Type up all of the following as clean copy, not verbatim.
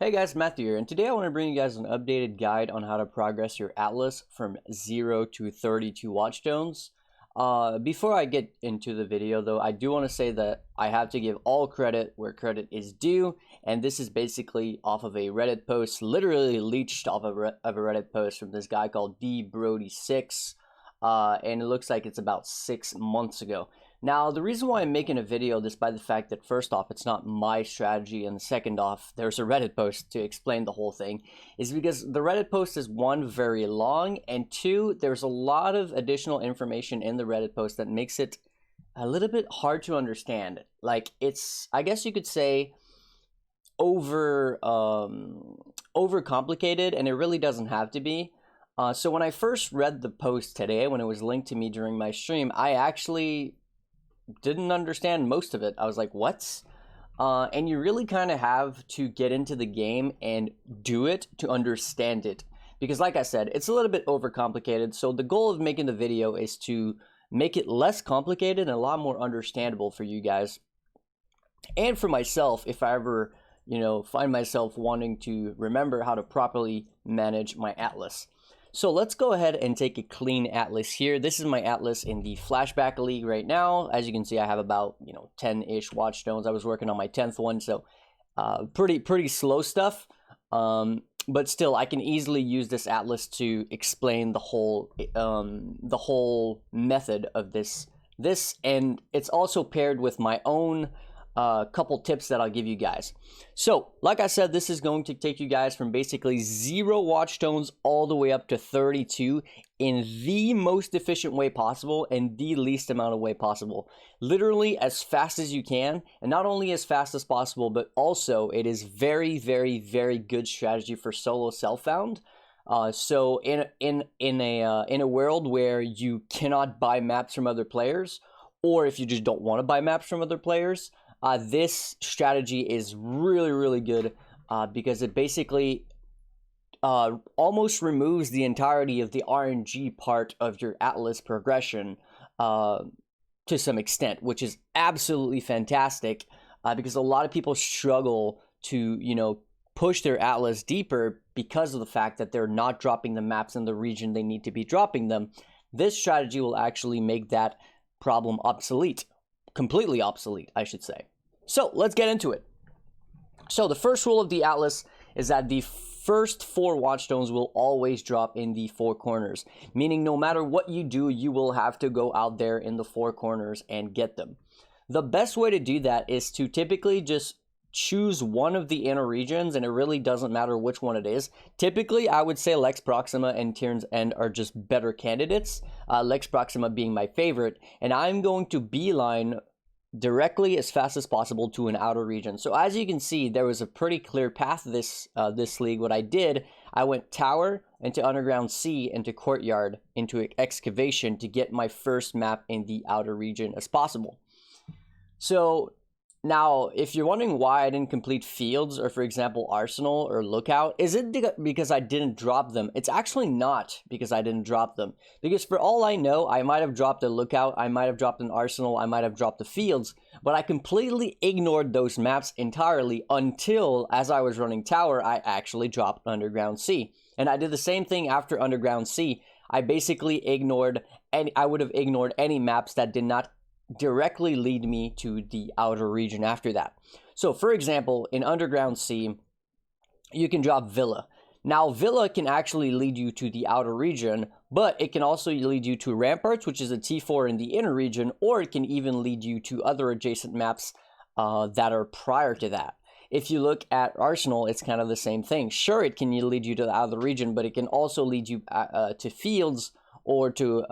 Hey guys, Matthew here, and today I want to bring you guys an updated guide on how to progress your Atlas from 0 to 32 Watchstones. Before I get into the video though, I do want to say that I have to give all credit where credit is due, and this is basically off of a Reddit post, literally leached off of a Reddit post from this guy called dbrody6, and it looks like it's about 6 months ago. Now, the reason why I'm making a video, despite the fact that first off, it's not my strategy, and second off, there's a Reddit post to explain the whole thing, is because the Reddit post is one, very long, and two, there's a lot of additional information in the Reddit post that makes it a little bit hard to understand. Like, it's, I guess you could say, over complicated, and it really doesn't have to be. So when I first read the post today, when it was linked to me during my stream, I actually didn't understand most of it. I was like, what? And you really kind of have to get into the game and do it to understand it. Because like I said, it's a little bit overcomplicated. So the goal of making the video is to make it less complicated and a lot more understandable for you guys. And for myself, if I ever, find myself wanting to remember how to properly manage my Atlas. So let's go ahead and take a clean Atlas here. This is my Atlas in the Flashback League right now. As you can see, I have about 10-ish Watchstones. I was working on my 10th one, so pretty slow stuff. But still, I can easily use this Atlas to explain the whole method of this. And it's also paired with my own couple tips that I'll give you guys. So like I said, this is going to take you guys from basically 0 Watchstones all the way up to 32 in the most efficient way possible and the least amount of way possible, literally as fast as you can. And not only as fast as possible, but also it is very good strategy for solo self-found. So in a world where you cannot buy maps from other players, or if you just don't want to buy maps from other players, this strategy is really good because it basically almost removes the entirety of the RNG part of your Atlas progression to some extent, which is absolutely fantastic because a lot of people struggle to, push their Atlas deeper because of the fact that they're not dropping the maps in the region they need to be dropping them. This strategy will actually make that problem obsolete. Completely obsolete, I should say. So let's get into it. So the first rule of the Atlas is that the first 4 Watchstones will always drop in the 4 corners, meaning no matter what you do, you will have to go out there in the 4 corners and get them. The best way to do that is to typically just choose one of the inner regions, and it really doesn't matter which one it is. Typically, I would say Lex Proxima and Tyrn's End are just better candidates, Lex Proxima being my favorite, and I'm going to beeline directly as fast as possible to an outer region. So as you can see, there was a pretty clear path this league. What I did, I went Tower into Underground C into Courtyard into Excavation to get my first map in the outer region as possible. So now, if you're wondering why I didn't complete Fields or, for example, Arsenal or Lookout, is it because I didn't drop them? It's actually not because I didn't drop them. Because for all I know, I might have dropped a Lookout, I might have dropped an Arsenal, I might have dropped the Fields, but I completely ignored those maps entirely until, as I was running Tower, I actually dropped Underground C. And I did the same thing after Underground C. I basically ignored, and I would have ignored any maps that did not directly lead me to the outer region after that. So for example, in Underground C, you can drop Villa. Now Villa can actually lead you to the outer region, but it can also lead you to Ramparts, which is a T4 in the inner region, or it can even lead you to other adjacent maps that are prior to that. If you look at Arsenal, it's kind of the same thing. Sure, it can lead you to the outer region, but it can also lead you to Fields or to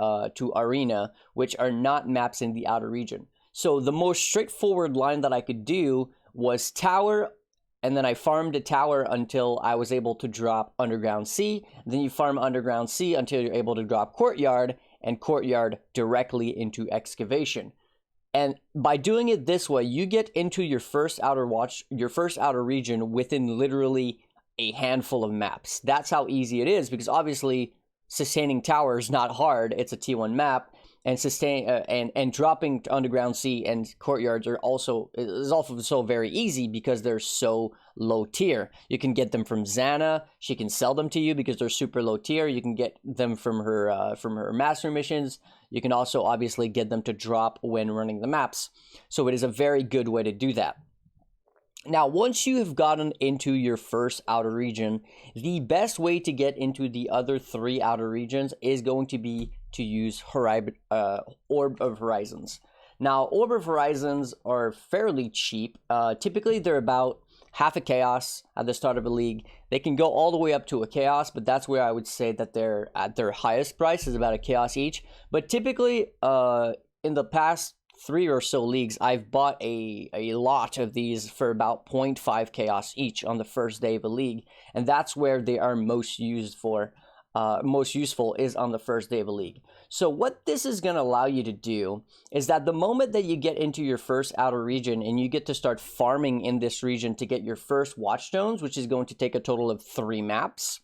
Arena, which are not maps in the outer region. So the most straightforward line that I could do was Tower, and then I farmed a Tower until I was able to drop Underground C. Then you farm Underground C until you're able to drop Courtyard, and Courtyard directly into Excavation. And by doing it this way, you get into your first outer region within literally a handful of maps. That's how easy it is, because obviously sustaining Tower is not hard. It's a T1 map, and sustain and dropping to underground sea and courtyards is also so very easy because they're so low tier. You can get them from Xana. She can sell them to you because they're super low tier. You can get them from her master missions. You can also obviously get them to drop when running the maps. So it is a very good way to do that. Now, once you have gotten into your first outer region, the best way to get into the other 3 outer regions is going to be to use Orb of Horizons. Now, Orb of Horizons are fairly cheap. Typically, they're about half a chaos at the start of a league. They can go all the way up to a chaos, but that's where I would say that they're at their highest price is about a chaos each. But typically, in the past 3 or so leagues, I've bought a lot of these for about 0.5 chaos each on the first day of a league, and that's where they are most useful is on the first day of a league. So what this is going to allow you to do is that the moment that you get into your first outer region and you get to start farming in this region to get your first Watchstones, which is going to take a total of 3 maps,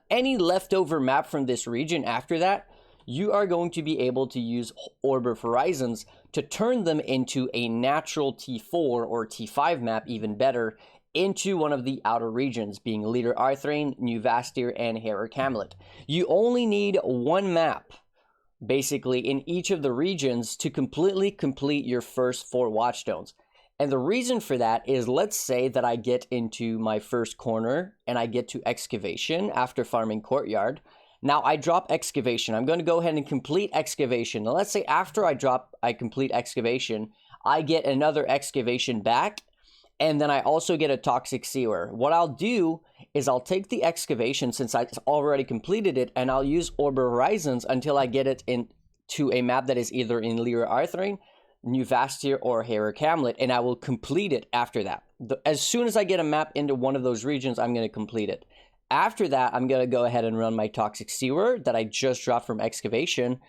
any leftover map from this region after that, you are going to be able to use Orb of Horizons to turn them into a natural T4 or T5 map, even better, into one of the outer regions, being Leader Arthrain, New Vastir, and Herrick Hamlet. You only need 1 map, basically, in each of the regions to completely complete your first 4 Watchstones. And the reason for that is, let's say that I get into my first corner and I get to Excavation after farming Courtyard. Now I drop Excavation. I'm going to go ahead and complete Excavation. Now let's say after I complete Excavation, I get another Excavation back, and then I also get a Toxic Sewer. What I'll do is I'll take the Excavation, since I already completed it, and I'll use Orb of Horizons until I get it into a map that is either in Lear Arthrain, New Vastir, or Herrick Hamlet, and I will complete it after that. As soon as I get a map into one of those regions, I'm going to complete it. After that, I'm going to go ahead and run my Toxic Sewer that I just dropped from Excavation.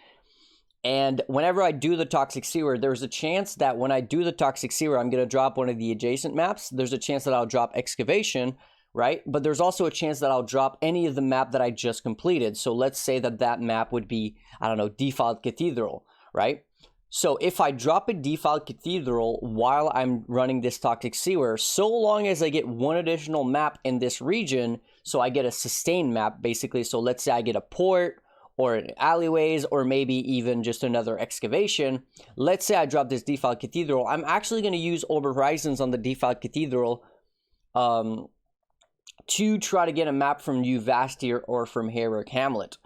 And whenever I do the Toxic Sewer, there's a chance that when I do the Toxic Sewer, I'm going to drop one of the adjacent maps. There's a chance that I'll drop Excavation, right? But there's also a chance that I'll drop any of the map that I just completed. So let's say that that map would be, I don't know, Defiled Cathedral, right? So if I drop a Defiled Cathedral while I'm running this Toxic Sewer, so long as I get one additional map in this region, so I get a sustained map, basically. So let's say I get a port or an alleyways or maybe even just another Excavation. Let's say I drop this Defiled Cathedral. I'm actually going to use Orb of Horizons on the Defiled Cathedral to try to get a map from New Vastir or from Herrick Hamlet,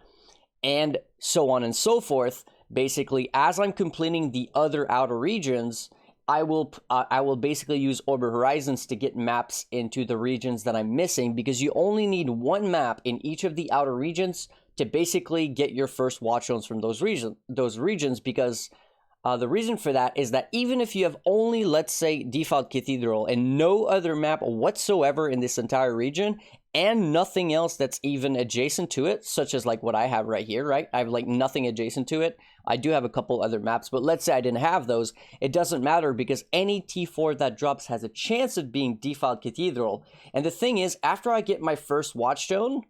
and so on and so forth. Basically, as I'm completing the other outer regions, I will basically use Orb of Horizons to get maps into the regions that I'm missing, because you only need 1 map in each of the outer regions to basically get your first Watchstones from those regions, because the reason for that is that even if you have only, let's say, Defiled Cathedral and no other map whatsoever in this entire region, and nothing else that's even adjacent to it, such as like what I have right here, right? I have like nothing adjacent to it. I do have a couple other maps, but let's say I didn't have those. It doesn't matter, because any T4 that drops has a chance of being Defiled Cathedral. And the thing is, after I get my first Watchstone,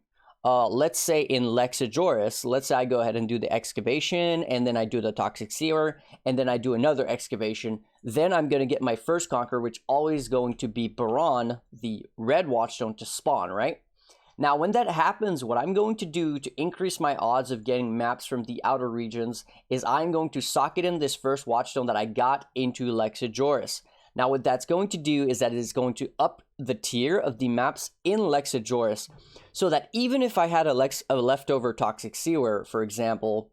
let's say in Lexajoris, let's say I go ahead and do the Excavation, and then I do the Toxic Sewer, and then I do another Excavation. Then I'm going to get my first Conqueror, which always going to be Baron, the red Watchstone, to spawn, right? Now, when that happens, what I'm going to do to increase my odds of getting maps from the outer regions is I'm going to socket in this first Watchstone that I got into Lexajoris. Now, what that's going to do is that it is going to up the tier of the maps in Lexajoris, so that even if I had a leftover Toxic Sewer, for example,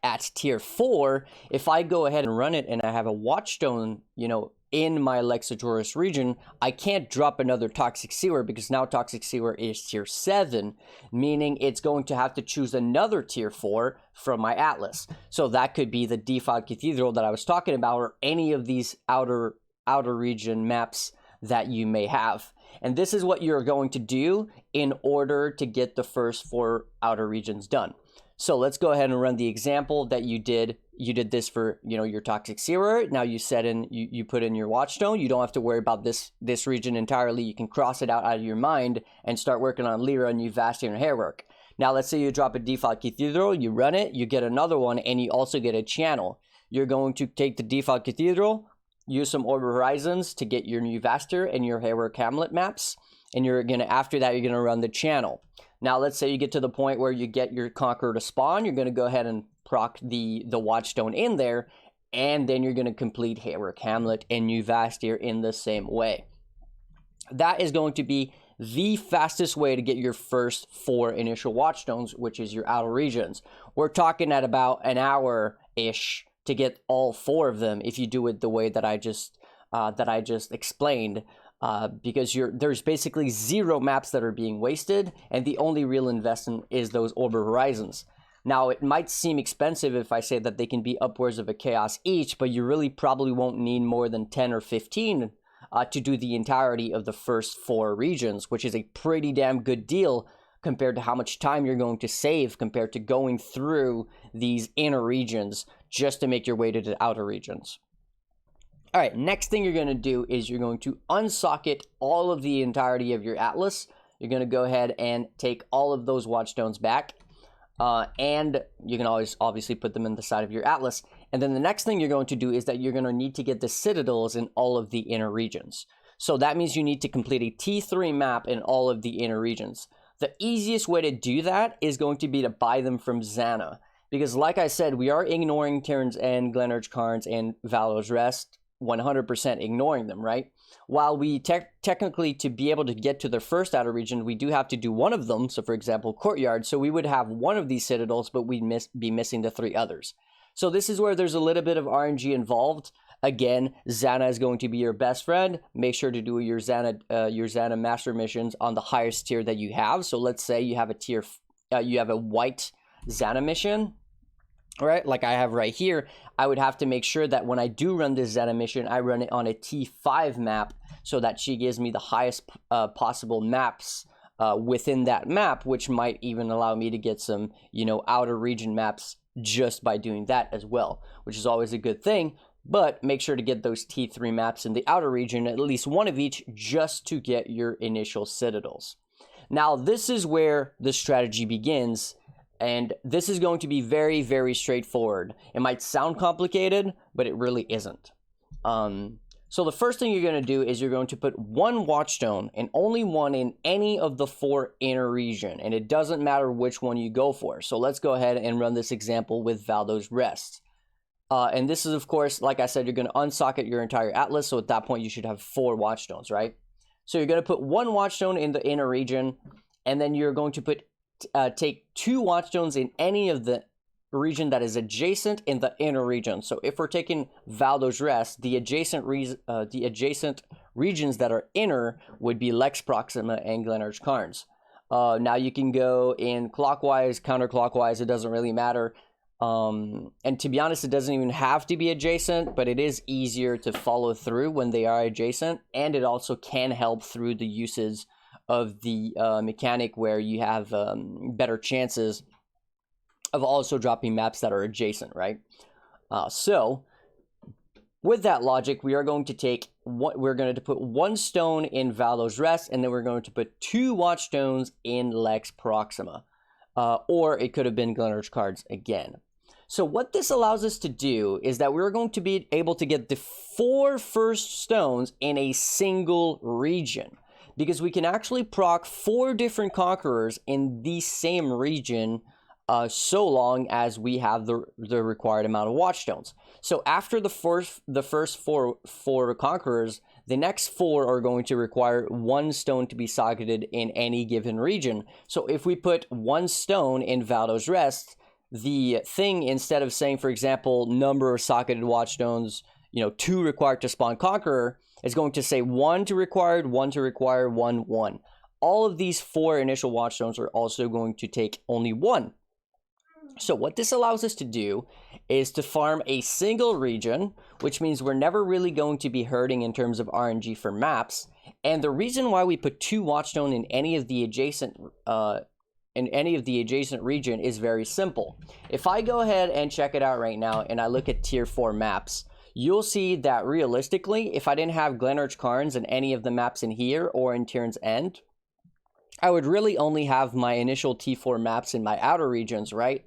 at tier 4, if I go ahead and run it and I have a Watchstone, you know, in my Lexajoris region, I can't drop another Toxic Sewer, because now Toxic Sewer is tier 7, meaning it's going to have to choose another tier 4 from my Atlas. So that could be the Defiled Cathedral that I was talking about, or any of these outer region maps that you may have. And this is what you're going to do in order to get the first 4 outer regions done. So let's go ahead and run the example that you did. You did this for, you know, your Toxic Sewer. Now you set in, you put in your Watchstone. You don't have to worry about this region entirely. You can cross it out of your mind and start working on Lyra, New Vastir, and Herrick. Now, let's say you drop a default cathedral, you run it, you get another one, and you also get a channel. You're going to take the default cathedral, use some Orb Horizons to get your new Vaster and your Heroic Hamlet maps, and you're gonna, after that, you're gonna run the channel. Now, let's say you get to the point where you get your Conqueror to spawn, you're gonna go ahead and proc the Watchstone in there, and then you're gonna complete Heroic Hamlet and new Vaster in the same way. That is going to be the fastest way to get your first 4 initial Watchstones, which is your outer regions. We're talking at about an hour-ish to get all 4 of them if you do it the way that I just explained, because there's basically 0 maps that are being wasted, and the only real investment is those Orb Horizons. Now, it might seem expensive if I say that they can be upwards of a chaos each, but you really probably won't need more than 10 or 15 to do the entirety of the first 4 regions, which is a pretty damn good deal compared to how much time you're going to save compared to going through these inner regions just to make your way to the outer regions. All right, next thing you're going to do is you're going to unsocket all of the entirety of your Atlas. You're going to go ahead and take all of those Watchstones back. And you can always obviously put them in the side of your Atlas. And then the next thing you're going to do is that you're going to need to get the citadels in all of the inner regions. So that means you need to complete a T3 map in all of the inner regions. The easiest way to do that is going to be to buy them from Xana. Because like I said, we are ignoring Tyrann's End, Glenurge Cairns, and Valor's Rest, 100% ignoring them, right? While we technically, to be able to get to the first outer region, we do have to do one of them. So for example, Courtyard. So we would have one of these citadels, but we'd be missing the 3 others. So this is where there's a little bit of RNG involved. Again, Xana is going to be your best friend. Make sure to do your Xana master missions on the highest tier that you have. So let's say you have a white Xana mission. All right, like I have right here, I would have to make sure that when I do run this Xana mission, I run it on a T5 map so that she gives me the highest possible maps within that map, which might even allow me to get some, outer region maps just by doing that as well, which is always a good thing. But make sure to get those T3 maps in the outer region, at least one of each, just to get your initial citadels. Now, this is where the strategy begins. And this is going to be very, very straightforward. It might sound complicated, but it really isn't. So the first thing you're going to do is you're going to put 1 Watchstone, and only 1 in any of the 4 inner region. And it doesn't matter which one you go for. So let's go ahead and run this example with Valdo's Rest. And this is, of course, like I said, you're going to unsocket your entire Atlas. So at that point, you should have 4 Watchstones, right? So you're going to put 1 Watchstone in the inner region, and then you're going to take 2 Watchstones in any of the region that is adjacent in the inner region. So if we're taking Valdo's Rest, the adjacent regions that are inner would be Lex Proxima and Glenurge Cairns. Now you can go in clockwise, counterclockwise, it doesn't really matter. And to be honest, it doesn't even have to be adjacent, but it is easier to follow through when they are adjacent, and it also can help through the uses of the mechanic where you have better chances of also dropping maps that are adjacent, right? So with that logic, we are going to put 1 stone in Valdo's Rest, and then we're going to put 2 Watchstones in Lex Proxima, or it could have been Glenurge Cairns again. So what this allows us to do is that we're going to be able to get the 4 first stones in a single region, because we can actually proc 4 different conquerors in the same region, so long as we have the required amount of Watchstones. So after the first four conquerors, the next 4 are going to require 1 stone to be socketed in any given region. So if we put 1 stone in Valdo's Rest, the thing, instead of saying, for example, number of socketed Watchstones, 2 required to spawn conqueror, is going to say 1 to required, 1 to require, 1, 1. All of these 4 initial Watchstones are also going to take only 1. So what this allows us to do is to farm a single region, which means we're never really going to be hurting in terms of RNG for maps. And the reason why we put 2 Watchstone in any of the adjacent region is very simple. If I go ahead and check it out right now and I look at tier 4 maps, you'll see that realistically, if I didn't have Glenurge Cairns in any of the maps in here or in Tyrann's End, I would really only have my initial T4 maps in my outer regions, right?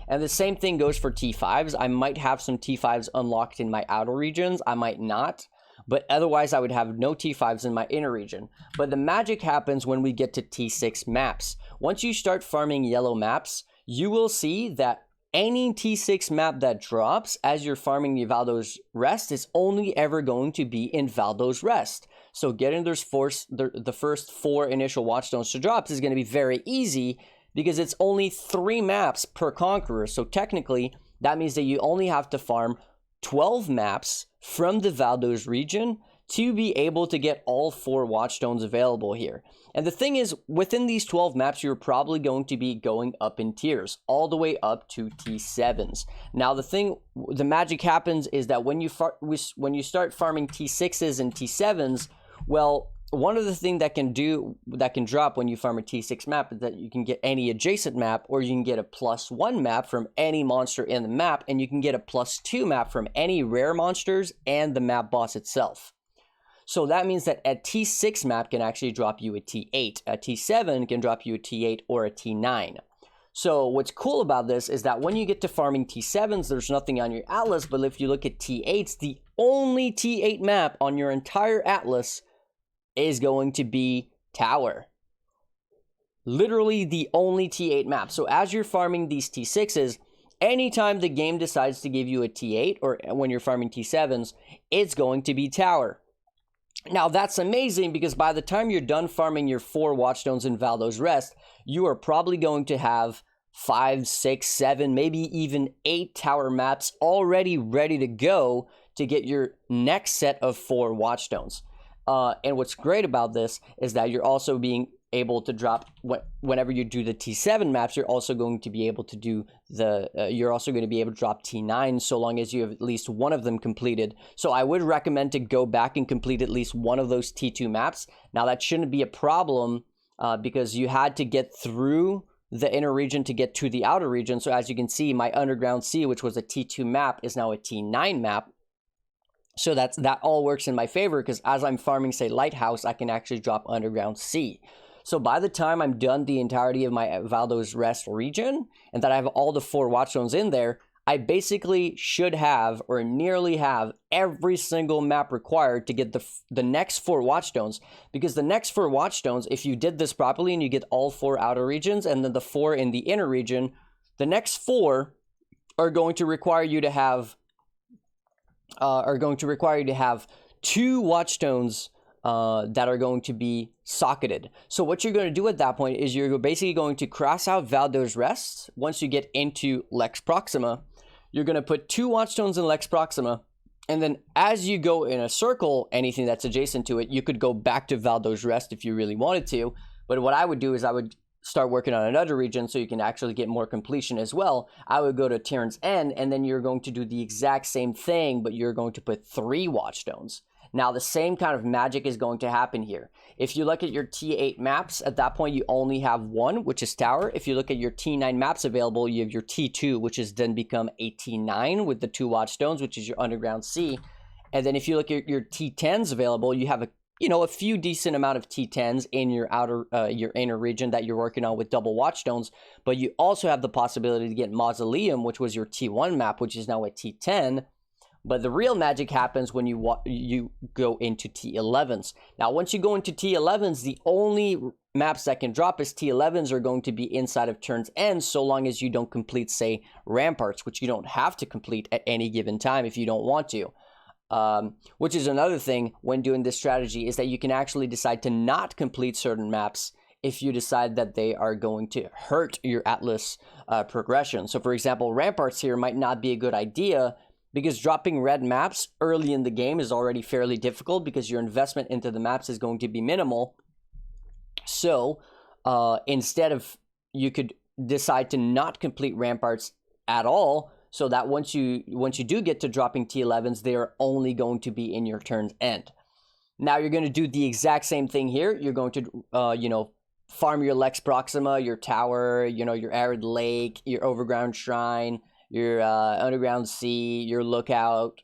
And the same thing goes for T5s. I might have some T5s unlocked in my outer regions. I might not. But otherwise, I would have no T5s in my inner region. But the magic happens when we get to T6 maps. Once you start farming yellow maps, you will see that any T6 map that drops as you're farming the Valdo's Rest is only ever going to be in Valdo's Rest. So getting the first 4 initial Watchstones to drop is going to be very easy because it's only 3 maps per Conqueror. So technically, that means that you only have to farm 12 maps from the Valdo's region to be able to get all 4 Watchstones available here. And the thing is, within these 12 maps, you're probably going to be going up in tiers, all the way up to T7s. Now, the magic happens is that when you start farming T6s and T7s, well, one of the things that can drop when you farm a T6 map is that you can get any adjacent map, or you can get a +1 map from any monster in the map, and you can get a +2 map from any rare monsters and the map boss itself. So that means that a T6 map can actually drop you a T8. A T7 can drop you a T8 or a T9. So what's cool about this is that when you get to farming T7s, there's nothing on your atlas, but if you look at T8s, the only T8 map on your entire atlas is going to be Tower. Literally the only T8 map. So as you're farming these T6s, anytime the game decides to give you a T8, or when you're farming T7s, it's going to be Tower. Now, that's amazing because by the time you're done farming your 4 Watchstones in Valdo's Rest, you are probably going to have 5, 6, 7, maybe even 8 tower maps already ready to go to get your next set of 4 Watchstones. And what's great about this is that you're also being able to drop, whenever you do the T7 maps, you're also going to be able to do you're also going to be able to drop T9 so long as you have at least one of them completed. So I would recommend to go back and complete at least one of those T2 maps. Now that shouldn't be a problem because you had to get through the inner region to get to the outer region. So as you can see, my Underground Sea, which was a T2 map, is now a T9 map. So that all works in my favor because as I'm farming, say, Lighthouse, I can actually drop Underground Sea. So by the time I'm done the entirety of my Valdo's Rest region, and that I have all the 4 Watchstones in there, I basically should have, or nearly have, every single map required to get the next 4 Watchstones. Because the next 4 Watchstones, if you did this properly and you get all 4 outer regions, and then the 4 in the inner region, the next 4 are going to require you to have 2 Watchstones that are going to be socketed. So what you're going to do at that point is you're basically going to cross out Valdo's Rest. Once you get into Lex Proxima, you're going to put 2 Watchstones in Lex Proxima, and then as you go in a circle, anything that's adjacent to it, you could go back to Valdo's Rest if you really wanted to. But what I would do is I would start working on another region so you can actually get more completion as well. I would go to Tyrant's End, and then you're going to do the exact same thing, but you're going to put 3 Watchstones. Now, the same kind of magic is going to happen here. If you look at your T8 maps, at that point, you only have 1, which is Tower. If you look at your T9 maps available, you have your T2, which has then become a T9 with the 2 Watchstones, which is your Underground Sea. And then if you look at your T10s available, you have a few decent amount of T10s in your your inner region that you're working on with double Watchstones. But you also have the possibility to get Mausoleum, which was your T1 map, which is now a T10. But the real magic happens when you go into T11s. Now, once you go into T11s, the only maps that can drop as T11s are going to be inside of Turn's End, so long as you don't complete, say, Ramparts, which you don't have to complete at any given time if you don't want to. Which is another thing when doing this strategy, is that you can actually decide to not complete certain maps if you decide that they are going to hurt your Atlas progression. So, for example, Ramparts here might not be a good idea, because dropping red maps early in the game is already fairly difficult because your investment into the maps is going to be minimal. So instead of, you could decide to not complete Ramparts at all, so that once you do get to dropping T11s, they are only going to be in your Turn's End. Now you're going to do the exact same thing here. You're going to farm your Lex Proxima, your Tower, your Arid Lake, your Overground Shrine, your Underground Sea, your Lookout,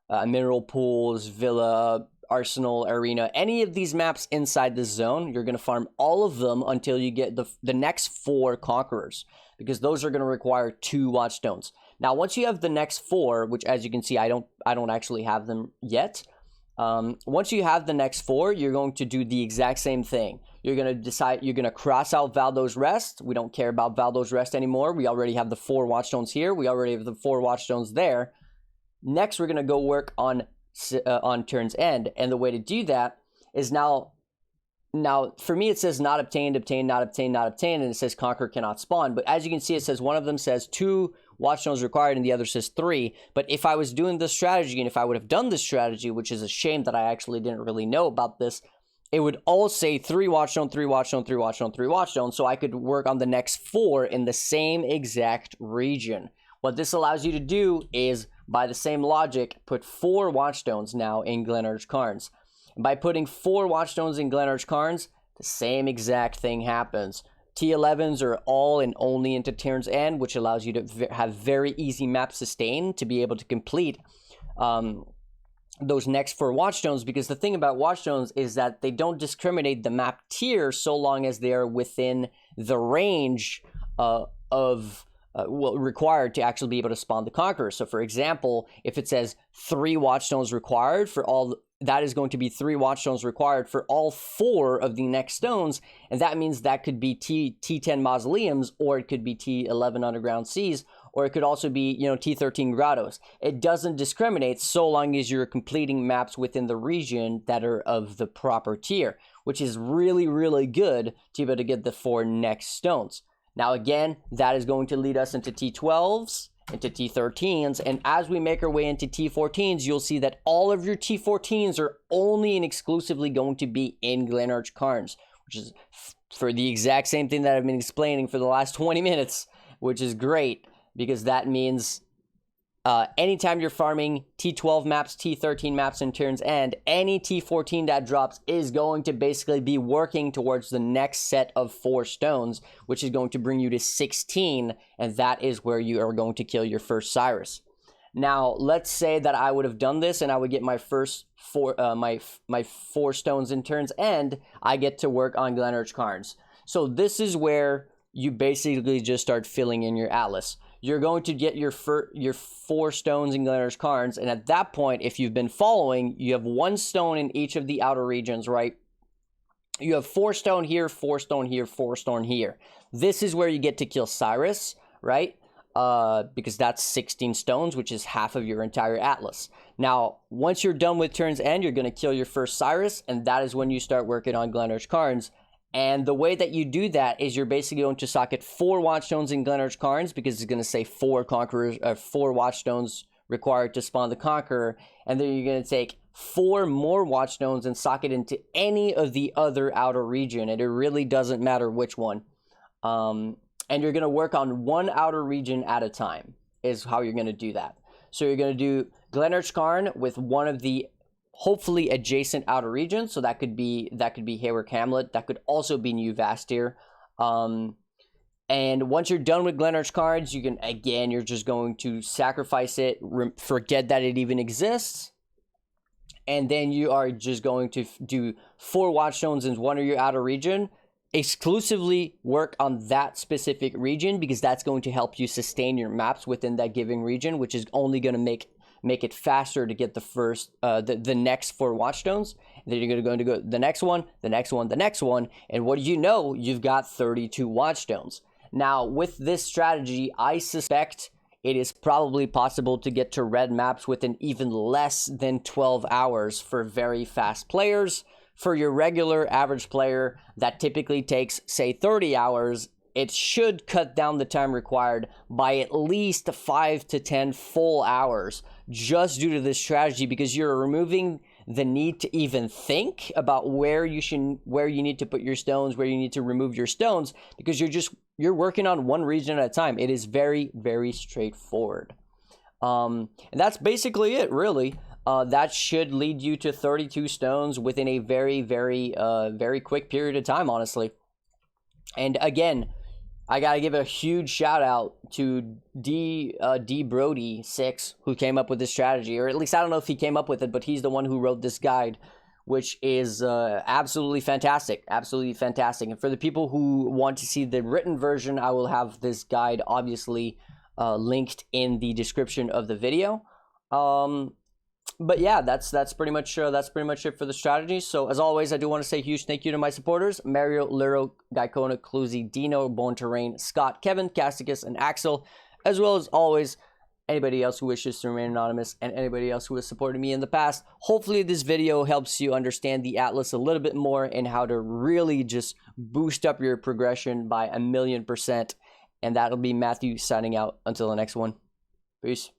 Mineral Pools, Villa, Arsenal, Arena, any of these maps inside this zone, you're going to farm all of them until you get the next 4 Conquerors, because those are going to require 2 Watchstones. Now, once you have the next 4, which as you can see, I don't actually have them yet. Once you have the next 4, you're going to do the exact same thing. You're going to decide, you're going to cross out Valdo's Rest. We don't care about Valdo's Rest anymore. We already have the 4 Watchstones here. We already have the 4 Watchstones there. Next, we're going to go work on Turn's End. And the way to do that is now for me, it says not obtained, obtained, not obtained, not obtained, and it says Conqueror cannot spawn. But as you can see, it says one of them says 2 Watchstones required and the other says 3. But if I was doing this strategy, and if I would have done this strategy, which is a shame that I actually didn't really know about this, it would all say 3 Watchstone, 3 Watchstone, 3 Watchstone, 3 Watchstone, so I could work on the next 4 in the same exact region. What this allows you to do is, by the same logic, put 4 Watchstones now in Glenarch Cairns. And by putting 4 Watchstones in Glenarch Cairns, the same exact thing happens. T11s are all and only into Turn's End, which allows you to have very easy map sustain to be able to complete those next 4 Watchstones, because the thing about Watchstones is that they don't discriminate the map tier so long as they are within the range required to actually be able to spawn the Conqueror. So for example, if it says 3 Watchstones required for all, that is going to be 3 Watchstones required for all 4 of the next stones, and that means that could be T10 Mausoleums, or it could be T11 Underground Seas, or it could also be, you know, T13 Grottos. It doesn't discriminate so long as you're completing maps within the region that are of the proper tier, which is really, really good to be able to get the 4 next stones. Now again, that is going to lead us into T12s, into T13s, and as we make our way into T14s, you'll see that all of your T14s are only and exclusively going to be in Glenarch Cairns, which is for the exact same thing that I've been explaining for the last 20 minutes, which is great, because that means anytime you're farming T12 maps, T13 maps in Turn's End, any T14 that drops is going to basically be working towards the next set of 4 stones, which is going to bring you to 16, and that is where you are going to kill your first Cyrus. Now, let's say that I would have done this and I would get my first 4 my 4 stones in Turn's End. I get to work on Glenarch Cairns. So this is where you basically just start filling in your atlas. You're going to get your 4 stones in Glenarch Cairns, and at that point, if you've been following, you have 1 stone in each of the outer regions, right? You have 4 stone here, 4 stone here, 4 stone here. This is where you get to kill Cyrus, right? Because that's 16 stones, which is half of your entire atlas. Now, once you're done with Turn's End, you're going to kill your first Cyrus, and that is when you start working on Glenarch Cairns. And the way that you do that is you're basically going to socket 4 Watchstones in Glenarch Cairns, because it's going to say 4 Conquerors, 4 Watchstones required to spawn the Conqueror, and then you're going to take 4 more Watchstones and socket into any of the other outer region, and it really doesn't matter which one. And you're going to work on 1 outer region at a time, is how you're going to do that. So you're going to do Glenarch Cairn with one of the hopefully adjacent outer regions, so that could be Hayward Hamlet, that could also be New Vastir. And once you're done with Glenarch Cairns, you can, again, you're just going to sacrifice it, forget that it even exists, and then you are just going to do 4 Watchstones in one of your outer region, exclusively work on that specific region, because that's going to help you sustain your maps within that given region, which is only going to make it faster to get the first the next 4 Watchstones. And then you're going to go the next one, the next one, the next one, and what do you know, you've got 32 Watchstones. Now with this strategy, I suspect it is probably possible to get to red maps within even less than 12 hours for very fast players. For your regular average player, that typically takes, say, 30 hours. It should cut down the time required by at least 5 to 10 full hours, just due to this strategy, because you're removing the need to even think about where you need to put your stones, where you need to remove your stones, because you're working on one region at a time. It is very, very straightforward. And that's basically it, really. That should lead you to 32 stones within a very, very, very quick period of time, honestly. And again, I gotta give a huge shout out to D Brody 6, who came up with this strategy, or at least I don't know if he came up with it, but he's the one who wrote this guide. which is absolutely fantastic. Absolutely fantastic. And for the people who want to see the written version, I will have this guide obviously linked in the description of the video. But yeah, that's pretty much it for the strategies. So as always, I do want to say a huge thank you to my supporters: Mario, Luro, Gaikona, Cluzy, Dino, Born Terrain, Scott, Kevin, Casticus, and Axel, as well as always anybody else who wishes to remain anonymous and anybody else who has supported me in the past. Hopefully this video helps you understand the Atlas a little bit more and how to really just boost up your progression by 1,000,000%. And that'll be Matthew signing out until the next one. Peace.